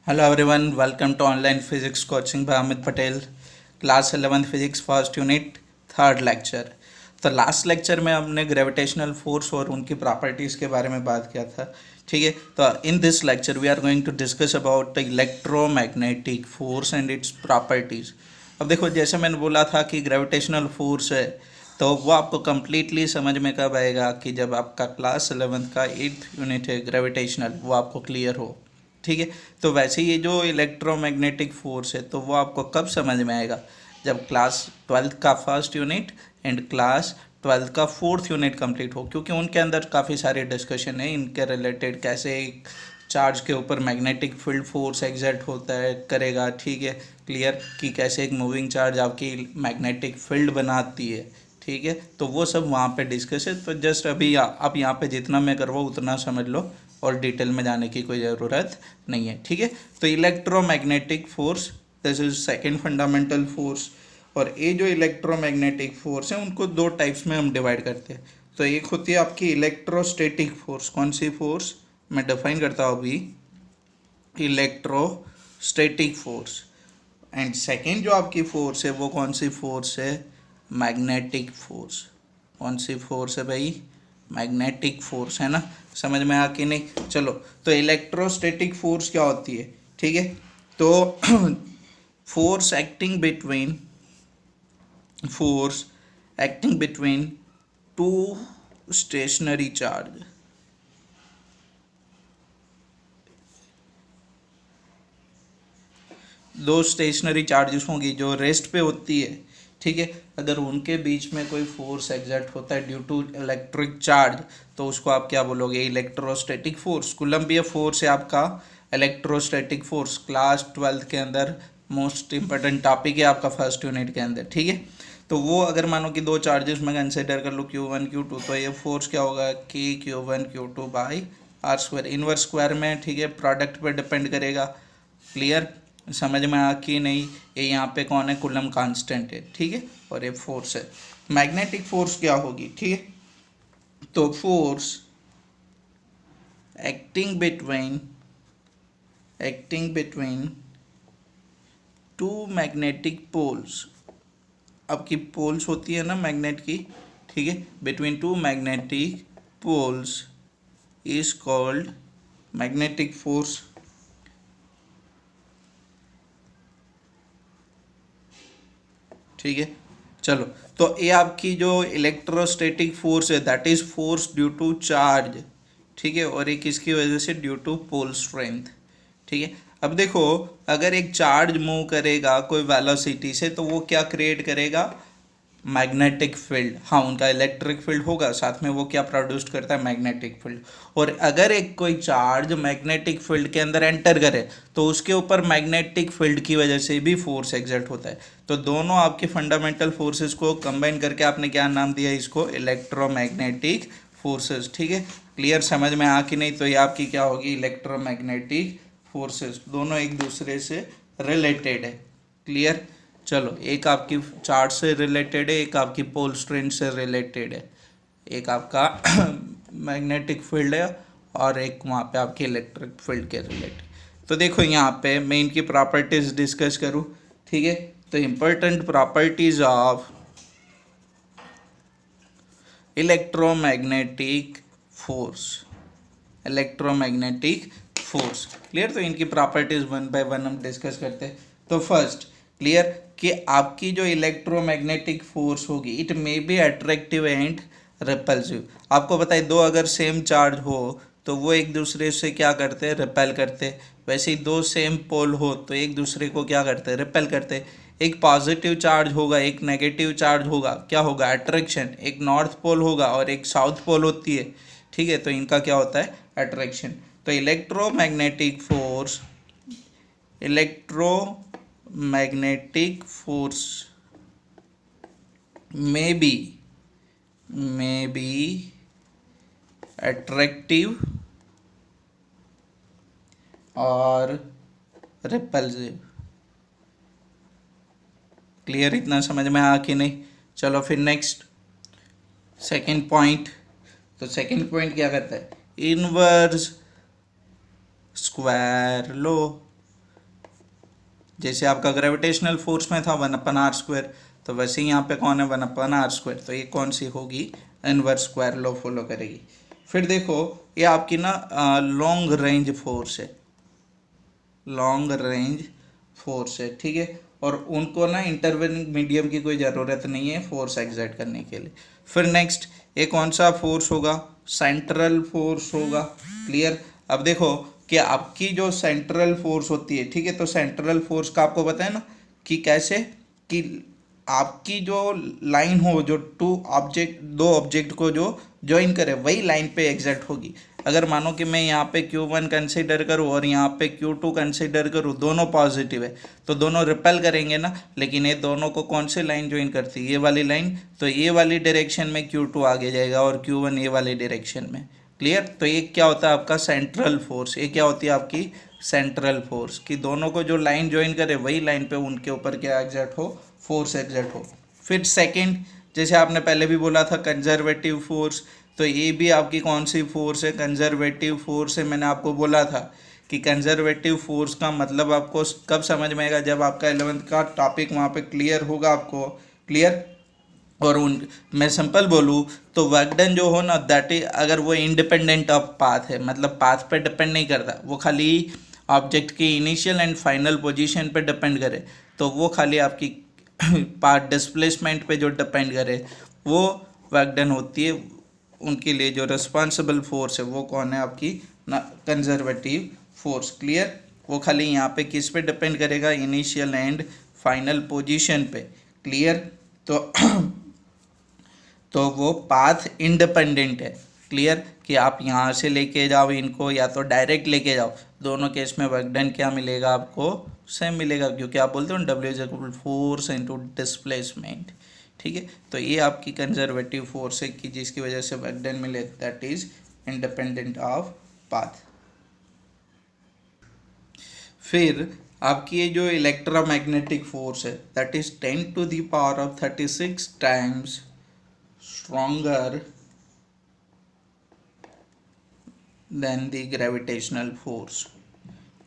Hello everyone, welcome to online physics coaching by Amit Patel. Class 11th physics first unit third lecture. तो last lecture में हमने gravitational force और उनकी properties के बारे में बात किया था। ठीक है, तो in this lecture we are going to discuss about the electromagnetic force and its properties. अब देखो, जैसे मैंने बोला था कि ग्रेविटेशनल फोर्स है, तो वो आपको कम्प्लीटली समझ में कब आएगा कि जब आपका क्लास 11th का 8th यूनिट है ग्रेविटेशनल, वो आपको क्लियर हो। ठीक है, तो वैसे ये जो इलेक्ट्रोमैग्नेटिक फोर्स है, तो वो आपको कब समझ में आएगा? जब क्लास 12th का first unit and class 12th का फोर्थ यूनिट कंप्लीट हो, क्योंकि उनके अंदर काफ़ी सारे डिस्कशन है इनके रिलेटेड, कैसे एक चार्ज के ऊपर मैग्नेटिक फील्ड फोर्स एग्जर्ट होता है करेगा। ठीक है, क्लियर, कि कैसे एक मूविंग चार्ज आपकी मैग्नेटिक फील्ड बनाती है। ठीक है, तो वो सब वहाँ पे डिस्कस है। तो जस्ट अभी आप यहाँ पे जितना मैं करवाऊँ उतना समझ लो, और डिटेल में जाने की कोई ज़रूरत नहीं है। ठीक है, तो electromagnetic force this is second fundamental force. और ये जो इलेक्ट्रोमैग्नेटिक फोर्स है उनको दो टाइप्स में हम डिवाइड करते हैं। तो एक होती है आपकी इलेक्ट्रोस्टैटिक फोर्स। कौन सी फोर्स मैं डिफाइन करता हूँ अभी? Electrostatic force. एंड सेकेंड जो आपकी फोर्स है वो कौन सी फोर्स है? Magnetic force. कौन सी फोर्स है भाई? मैग्नेटिक फोर्स, है ना? समझ में आ कि नहीं? चलो, तो इलेक्ट्रोस्टैटिक फोर्स क्या होती है? ठीक है, तो force acting between two stationary charge. दो स्टेशनरी चार्जेस होंगी जो रेस्ट पे होती है। ठीक है, अगर उनके बीच में कोई फोर्स एग्जर्ट होता है ड्यू टू इलेक्ट्रिक चार्ज, तो उसको आप क्या बोलोगे? Electrostatic force. कूलम्बिया फोर्स है आपका इलेक्ट्रोस्टैटिक फोर्स। क्लास 12th के अंदर मोस्ट इंपॉर्टेंट टॉपिक है आपका फर्स्ट यूनिट के अंदर। ठीक है, तो वो अगर मानो कि दो चार्जेस में कंसिडर कर लो Q1 Q2, तो ये फोर्स क्या होगा? K Q1 Q2 by R square, inverse square में। ठीक है, प्रोडक्ट पे डिपेंड करेगा। क्लियर, समझ में आ कि नहीं? ये यहाँ पे कौन है? कूलम कांस्टेंट है। ठीक है, और ये फोर्स है। मैग्नेटिक फोर्स क्या होगी? ठीक है, तो force acting between two magnetic poles. आपकी पोल्स होती है ना मैग्नेट की, ठीक है, between two magnetic poles is called magnetic force. ठीक है, चलो, तो ये आपकी जो इलेक्ट्रोस्टैटिक फोर्स है that is force due to charge. ठीक है, और ये किसकी वजह से? Due to pole strength. ठीक है, अब देखो, अगर एक चार्ज मूव करेगा कोई वेलोसिटी से, तो वो क्या क्रिएट करेगा? Magnetic field. हाँ, उनका इलेक्ट्रिक फील्ड होगा, साथ में वो क्या प्रोड्यूस करता है? Magnetic field. और अगर एक कोई चार्ज मैग्नेटिक फील्ड के अंदर एंटर करे, तो उसके ऊपर मैग्नेटिक फील्ड की वजह से भी फोर्स एग्जर्ट होता है। तो दोनों आपके फंडामेंटल फोर्सेस को कंबाइन करके आपने क्या नाम दिया? इसको इलेक्ट्रोमैग्नेटिक फोर्सेस। ठीक है, क्लियर, समझ में आ कि नहीं? तो ये आपकी क्या होगी? Electromagnetic forces. दोनों एक दूसरे से रिलेटेड है। क्लियर, चलो, एक आपकी चार्ज से रिलेटेड है, एक आपकी पोल स्ट्रेंथ से रिलेटेड है, एक आपका मैग्नेटिक फील्ड है, और एक वहाँ पे आपकी इलेक्ट्रिक फील्ड के रिलेटेड। तो देखो, यहाँ पे मैं इनकी प्रॉपर्टीज डिस्कस करूँ। ठीक है, तो important properties of electromagnetic force. Electromagnetic force, clear. तो इनकी प्रॉपर्टीज वन बाय वन हम डिस्कस करते हैं। तो फर्स्ट, क्लियर, कि आपकी जो इलेक्ट्रोमैग्नेटिक फोर्स होगी it may be attractive and repulsive. आपको बताए, दो अगर सेम चार्ज हो तो वो एक दूसरे से क्या करते हैं? रिपेल करते हैं। वैसे ही दो सेम पोल हो तो एक दूसरे को क्या करते हैं? रिपेल करते हैं। एक पॉजिटिव चार्ज होगा, एक नेगेटिव चार्ज होगा, क्या होगा? अट्रैक्शन। एक नॉर्थ पोल होगा और एक साउथ पोल होती है। ठीक है, तो इनका क्या होता है? अट्रैक्शन। तो electromagnetic force may be attractive और रिपल्सिव। क्लियर, इतना समझ में आ कि नहीं? चलो फिर नेक्स्ट, सेकंड पॉइंट। तो सेकंड पॉइंट क्या करता है? इनवर्स स्क्वायर लो। जैसे आपका ग्रेविटेशनल फोर्स में था 1/r², तो वैसे ही यहाँ पे कौन है 1/r², तो ये कौन सी होगी, इनवर्स स्क्वायर लॉ फॉलो करेगी। फिर देखो ये आपकी ना लॉन्ग रेंज फोर्स है, लॉन्ग रेंज फोर्स है, ठीक है, और उनको ना इंटरवेनिंग मीडियम की कोई ज़रूरत नहीं है फोर्स एग्जर्ट करने के लिए। फिर नेक्स्ट ये कौन सा फोर्स होगा, सेंट्रल फोर्स होगा, क्लियर। अब देखो कि आपकी जो सेंट्रल फोर्स होती है, ठीक है, तो सेंट्रल फोर्स का आपको पता है ना कि कैसे, कि आपकी जो लाइन हो, जो दो ऑब्जेक्ट को जो ज्वाइन करे वही लाइन पे एग्जैक्ट होगी। अगर मानो कि मैं यहाँ पे Q1 कंसीडर करूँ और यहाँ पे Q2 कंसीडर करूँ, दोनों पॉजिटिव है तो दोनों रिपेल करेंगे ना, लेकिन ये दोनों को कौन सी लाइन ज्वाइन करती है, ये वाली लाइन, तो ये वाली डायरेक्शन में Q2 आगे जाएगा और Q1 ये वाली डायरेक्शन में, क्लियर। तो ये क्या होता है आपका सेंट्रल फोर्स, ये क्या होती है आपकी सेंट्रल फोर्स, कि दोनों को जो लाइन ज्वाइन करे वही लाइन पे उनके ऊपर क्या एग्जर्ट हो, फोर्स एग्जर्ट हो। फिर सेकंड, जैसे आपने पहले भी बोला था कंजर्वेटिव फोर्स, तो ये भी आपकी कौन सी फोर्स है, कंजर्वेटिव फोर्स है। मैंने आपको बोला था कि कंजर्वेटिव फोर्स का मतलब आपको कब समझ में आएगा, जब आपका 11th का टॉपिक वहाँ पे क्लियर होगा आपको, क्लियर। और उन मैं सिंपल बोलूँ तो वर्क डन जो हो ना, दैट इज, अगर वो इंडिपेंडेंट ऑफ पाथ है, मतलब पाथ पे डिपेंड नहीं करता, वो खाली ऑब्जेक्ट की इनिशियल एंड फाइनल पोजीशन पे डिपेंड करे, तो वो खाली आपकी पाथ डिस्प्लेसमेंट पे जो डिपेंड करे वो वर्क डन होती है। उनके लिए जो रिस्पॉन्सिबल फोर्स है वो कौन है, आपकी ना कंजर्वेटिव फोर्स, क्लियर। वो खाली यहाँ पे किस पे डिपेंड करेगा, इनिशियल एंड फाइनल पोजीशन पे, क्लियर। तो तो वो पाथ इंडिपेंडेंट है, क्लियर, कि आप यहाँ से लेके जाओ इनको या तो डायरेक्ट लेके जाओ, दोनों केस में वर्क डन क्या मिलेगा आपको, सेम मिलेगा, क्योंकि आप बोलते हो W is equal force into displacement, ठीक है। तो ये आपकी कंजर्वेटिव फोर्स है कि जिसकी वजह से वर्क डन मिले, that is independent of path. फिर आपकी ये जो इलेक्ट्रोमैग्नेटिक फोर्स है, that is 10⁻36 times stronger than the gravitational force।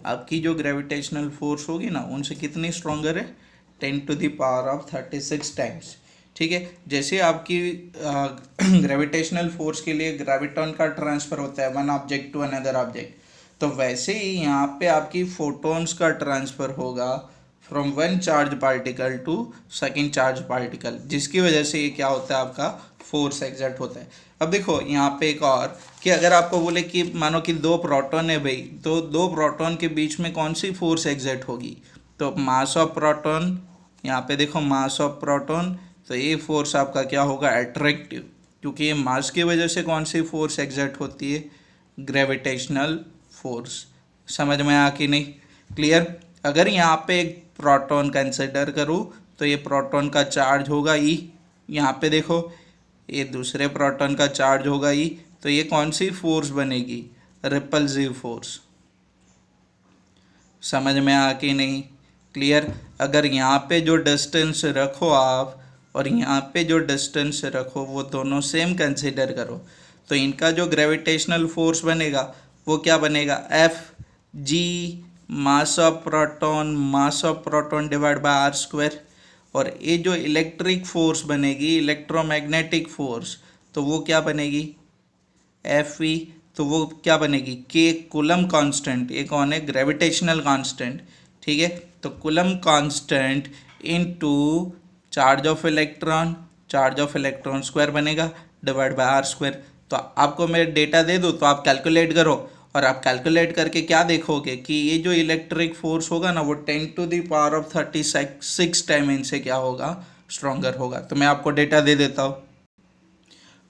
आपकी जो ग्रेविटेशनल फोर्स होगी ना उनसे कितनी स्ट्रॉन्गर है, 10⁻36 टाइम्स, ठीक है। जैसे आपकी ग्रेविटेशनल फोर्स के लिए ग्रेविटॉन का ट्रांसफर होता है one object to another object, तो वैसे ही यहाँ पे आपकी फोटॉन्स का ट्रांसफर होगा from one charge particle to second charge particle, जिसकी वजह से ये क्या होता है आपका फोर्स एग्जर्ट होता है। अब देखो यहाँ पे एक और, कि अगर आपको बोले कि मानो कि दो प्रोटॉन है भाई, तो दो प्रोटॉन के बीच में कौन सी फोर्स एग्जर्ट होगी, तो मास ऑफ प्रोटॉन, यहाँ पे देखो मास ऑफ प्रोटॉन, तो ये फोर्स आपका क्या होगा, अट्रैक्टिव, क्योंकि ये मास की वजह से कौन सी फोर्स एग्जर्ट होती है, ग्रेविटेशनल फोर्स। समझ में आया कि नहीं, क्लियर। अगर यहाँ पे एक प्रोटॉन कंसिडर करूँ तो ये प्रोटॉन का चार्ज होगा ई, यहाँ पे देखो ये दूसरे प्रोटॉन का चार्ज होगा ई, तो ये कौन सी फोर्स बनेगी, रिपल्सिव फोर्स। समझ में आ कि नहीं, क्लियर। अगर यहाँ पे जो डिस्टेंस रखो आप और यहाँ पे जो डिस्टेंस रखो वो दोनों सेम कंसिडर करो, तो इनका जो ग्रेविटेशनल फोर्स बनेगा वो क्या बनेगा, Fg mass of proton divide by R square. और ये जो इलेक्ट्रिक फोर्स बनेगी, इलेक्ट्रोमैग्नेटिक फोर्स, तो वो क्या बनेगी, Fe, तो वो क्या बनेगी, K कूलम कांस्टेंट, ये कौन है, ग्रेविटेशनल कांस्टेंट, ठीक है। तो coulomb constant into charge of electron square बनेगा डिवाइड बाय आर स्क्वायर। तो आपको मैं डेटा दे दूँ तो आप कैलकुलेट करो, और आप कैलकुलेट करके क्या देखोगे कि ये जो इलेक्ट्रिक फोर्स होगा ना वो 10⁻36 टाइम इनसे क्या होगा, स्ट्रॉन्गर होगा। तो मैं आपको डेटा दे देता हूँ,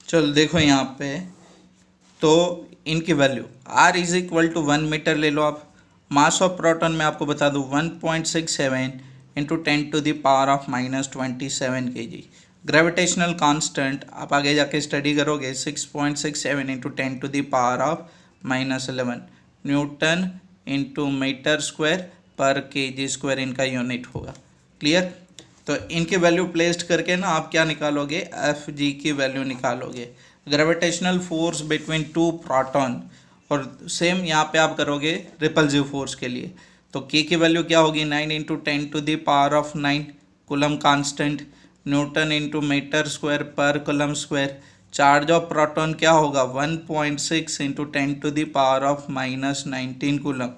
चलो देखो यहाँ पे, तो इनकी value R is equal to 1 metre ले लो आप। मास ऑफ प्रोटॉन में आपको बता दूँ 1.67 इंटू 10⁻⁻27 kg। ग्रेविटेशनल कांस्टेंट आप आगे जाके स्टडी करोगे 6.67 into 10⁻⁻11 newton into metre square पर kg स्क्वायर इनका यूनिट होगा, क्लियर। तो इनकी वैल्यू प्लेस्ड करके ना आप क्या निकालोगे, Fg की वैल्यू निकालोगे, gravitational force between two proton, और सेम यहाँ पे आप करोगे रिपल्सिव फोर्स के लिए। तो के की वैल्यू क्या होगी 9 into 10⁻⁹ coulomb constant, newton into metre square पर coulomb square. Charge of proton क्या होगा 1.6 इंटू 10⁻⁻19 कूलम।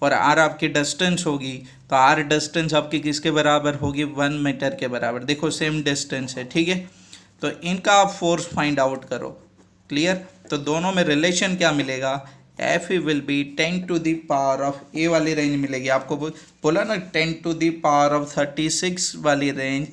और आर आपकी डिस्टेंस होगी, तो आर डिस्टेंस आपकी किसके बराबर होगी 1 मीटर के बराबर। देखो सेम डिस्टेंस है, ठीक है। तो इनका आप फोर्स फाइंड आउट करो। क्लियर। तो दोनों में रिलेशन क्या मिलेगा, एफ विल बी 10⁻⁻, ए वाली रेंज मिलेगी आपको, बोला ना 10⁻36 वाली रेंज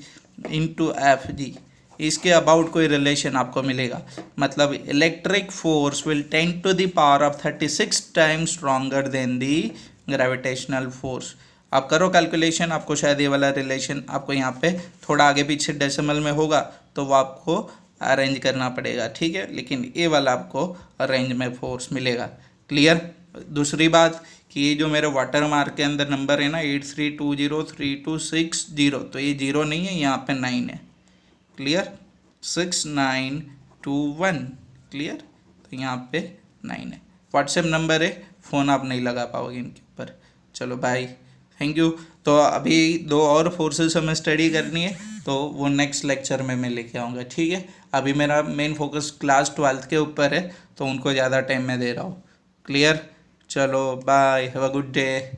इंटू एफ जी, इसके अबाउट कोई रिलेशन आपको मिलेगा। मतलब electric force will 10⁻36 times stronger than the gravitational force. आप करो कैलकुलेशन, आपको शायद ये वाला रिलेशन आपको यहाँ पे थोड़ा आगे पीछे डेसिमल में होगा तो वो आपको अरेंज करना पड़ेगा, ठीक है। लेकिन ये वाला आपको रेंज में फोर्स मिलेगा। क्लियर। दूसरी बात कि ये जो मेरे वाटर मार्क के अंदर नंबर है ना 83203260, तो ये 0 नहीं है, यहाँ पे 9 है। क्लियर। 6921। क्लियर। तो यहाँ पे 9 है। व्हाट्सएप नंबर है, फ़ोन आप नहीं लगा पाओगे इनके ऊपर। चलो बाय, थैंक यू। तो अभी 2 और फोर्सेस हमें स्टडी करनी है, तो वो नेक्स्ट लेक्चर में मैं लेके आऊँगा, ठीक है। अभी मेरा मेन फोकस क्लास 12th के ऊपर है, तो उनको ज़्यादा टाइम मैं दे रहा हूँ। क्लियर। चलो bye, have a good day.